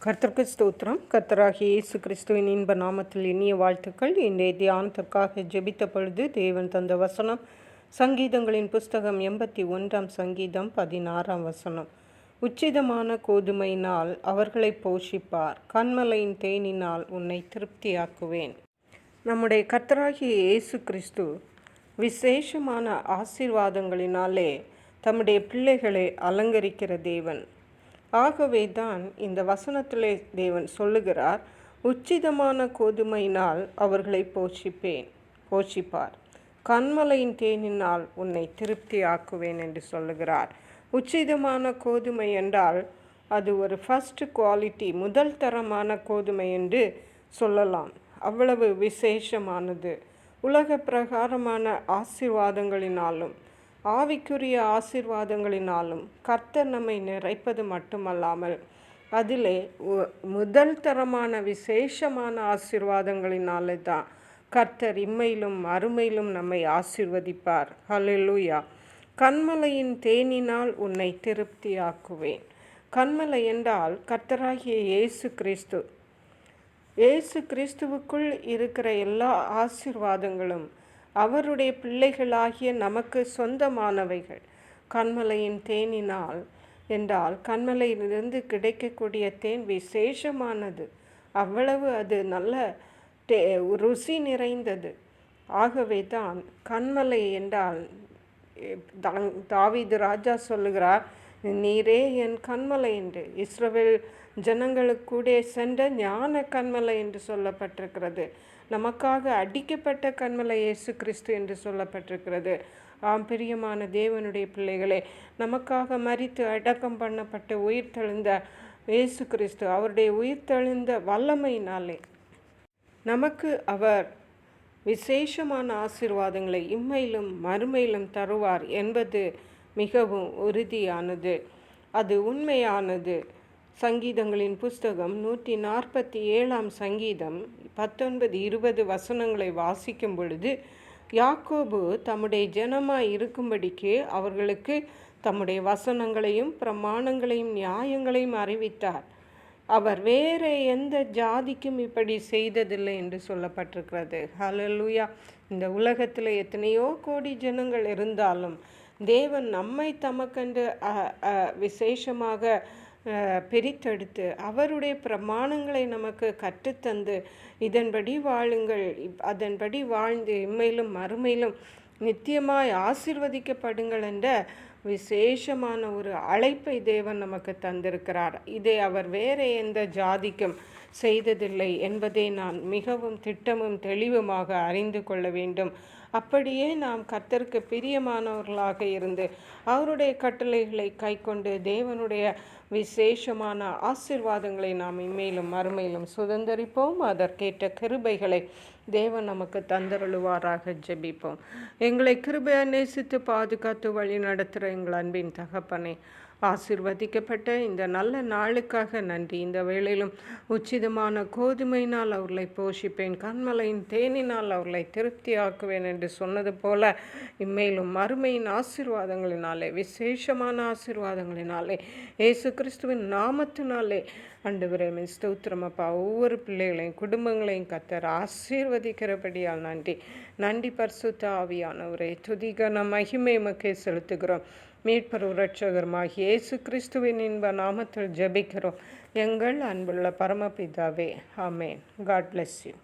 கர்த்தருக்கு ஸ்தோத்திரம். கர்த்தராகிய இயேசு கிறிஸ்துவின் இன்ப நாமத்தில் இனிய வாழ்த்துக்கள். இன்றைய தியானத்திற்காக ஜெபித்த பொழுது தேவன் தந்த வசனம் சங்கீதங்களின் புஸ்தகம் 81 சங்கீதம் 16 வசனம். உச்சிதமான கோதுமையினால் அவர்களை போஷிப்பார், கன்மலையின் தேனினால் உன்னை திருப்தியாக்குவேன். நம்முடைய கர்த்தராகிய இயேசு கிறிஸ்து விசேஷமான ஆசீர்வாதங்களினாலே தம்முடைய பிள்ளைகளை அலங்கரிக்கிற தேவன். ஆகவே தான் இந்த வசனத்திலே தேவன் சொல்லுகிறார், உச்சிதமான கோதுமையினால் அவர்களை போஷிப்பார், கன்மலையின் தேனினால் உன்னை திருப்தி ஆக்குவேன் என்று சொல்லுகிறார். உச்சிதமான கோதுமை என்றால் அது ஒரு ஃபர்ஸ்ட் குவாலிட்டி, முதல் தரமான கோதுமை என்று சொல்லலாம். அவ்வளவு விசேஷமானது. உலக பிரகாரமான ஆசீர்வாதங்களினாலும் ஆவிக்குரிய ஆசீர்வாதங்களினாலும் கர்த்தர் நம்மை நிறைப்பது மட்டுமல்லாமல் அதிலே முதல் தரமான விசேஷமான ஆசீர்வாதங்களினாலே தான் கர்த்தர் இம்மையிலும் அருமையிலும் நம்மை ஆசீர்வதிப்பார். ஹல்லேலூயா. கன்மலையின் தேனினால் உன்னை திருப்தியாக்குவேன். கன்மலை என்றால் கர்த்தராகிய இயேசு கிறிஸ்து. இயேசு கிறிஸ்துவுக்குள் இருக்கிற எல்லா ஆசீர்வாதங்களும் அவருடைய பிள்ளைகளாகிய நமக்கு சொந்தமானவைகள். கன்மலையின் தேனினால் என்றால் கன்மலையிலிருந்து கிடைக்கக்கூடிய தேன் விசேஷமானது. அவ்வளவு அது நல்ல ருசி நிறைந்தது. ஆகவே தான் கன்மலை என்றால் தாவீது ராஜா சொல்லுகிறார், நீரே என் கன்மலை என்று. இஸ்ரவேல் ஜனங்களுக்கூட சென்ற ஞான கன்மலை என்று சொல்லப்பட்டிருக்கிறது. நமக்காக அடிக்கப்பட்ட கன்மலை இயேசு கிறிஸ்து என்று சொல்லப்பட்டிருக்கிறது. பிரியமான தேவனுடைய பிள்ளைகளே, நமக்காக மரித்து அடக்கம் பண்ணப்பட்டு உயிர்த்தெழுந்த இயேசு கிறிஸ்து அவருடைய உயிர்த்தெழுந்த வல்லமையினாலே நமக்கு அவர் விசேஷமான ஆசீர்வாதங்களை இம்மையிலும் மறுமையிலும் தருவார் என்பது மிகவும் உறுதியானது. அது உண்மையானது. சங்கீதங்களின் புஸ்தகம் 147 சங்கீதம் 19-20 வசனங்களை வாசிக்கும் பொழுது, யாக்கோபு தம்முடைய ஜனமாய் இருக்கும்படிக்கு அவர்களுக்கு தம்முடைய வசனங்களையும் பிரமாணங்களையும் நியாயங்களையும் அறிவித்தார். அவர் வேறு எந்த ஜாதிக்கும் இப்படி செய்ததில்லை என்று சொல்லப்பட்டிருக்கிறது. ஹல்லேலூயா. இந்த உலகத்தில் எத்தனையோ கோடி ஜனங்கள் இருந்தாலும் தேவன் நம்மை தமக்கென்று விசேஷமாக பிரித்தெடுத்து அவருடைய பிரமாணங்களை நமக்கு கற்றுத்தந்து இதன்படி வாழுங்கள், அதன்படி வாழ்ந்து இம்மையிலும் மறுமையிலும் நித்தியமாய் ஆசீர்வதிக்கப்படுங்கள் என்ற விசேஷமான ஒரு அழைப்பை தேவன் நமக்கு தந்திருக்கிறார். இதை அவர் வேறு எந்த ஜாதிக்கும் செய்ததில்லை என்பதை நான் மிகவும் திட்டமும் தெளிவுமாக அறிந்து கொள்ள வேண்டும். அப்படியே நாம் கர்த்தருக்கு பிரியமானவர்களாக இருந்து அவருடைய கட்டளைகளை கைக்கொண்டு தேவனுடைய விசேஷமான ஆசீர்வாதங்களை நாம் இம்மையிலும் மறுமையிலும் சுதந்தரிப்போம். அதற்கேற்ற கிருபைகளை தேவன் நமக்கு தந்தருளுவாராக. ஜெபிப்போம். எங்களை கிருபையை நேசித்து பாதுகாத்து வழி நடத்துகிற எங்கள் அன்பின் தகப்பனே, ஆசீர்வதிக்கப்பட்ட இந்த நல்ல நாளுக்காக நன்றி. இந்த வேளையிலும் உச்சிதமான கோதுமையினால் அவர்களை போஷிப்பேன், கன்மலையின் தேனினால் அவர்களை திருப்தியாக்குவேன் என்று சொன்னது போல இம்மையிலும் மறுமையின் ஆசீர்வாதங்களினாலே, விசேஷமான ஆசீர்வாதங்களினாலே, இயேசு கிறிஸ்துவின் நாமத்தினாலே ஆண்டவரே ஸ்தோத்திரமப்பா. ஒவ்வொரு பிள்ளைகளையும் குடும்பங்களையும் கர்த்தர் ஆசீர்வதிக்கிறபடியால் நன்றி பரிசுத்த ஆவியானவரே. துதிகன மகிமை மக்கே செலுத்துகிறோம். மீட்பர் இரட்சகருமாகிய இயேசு கிறிஸ்துவின் இன்ப நாமத்தில் ஜெபிக்கிறோம் எங்கள் அன்புள்ள பரமபிதாவே. ஆமென். God bless you.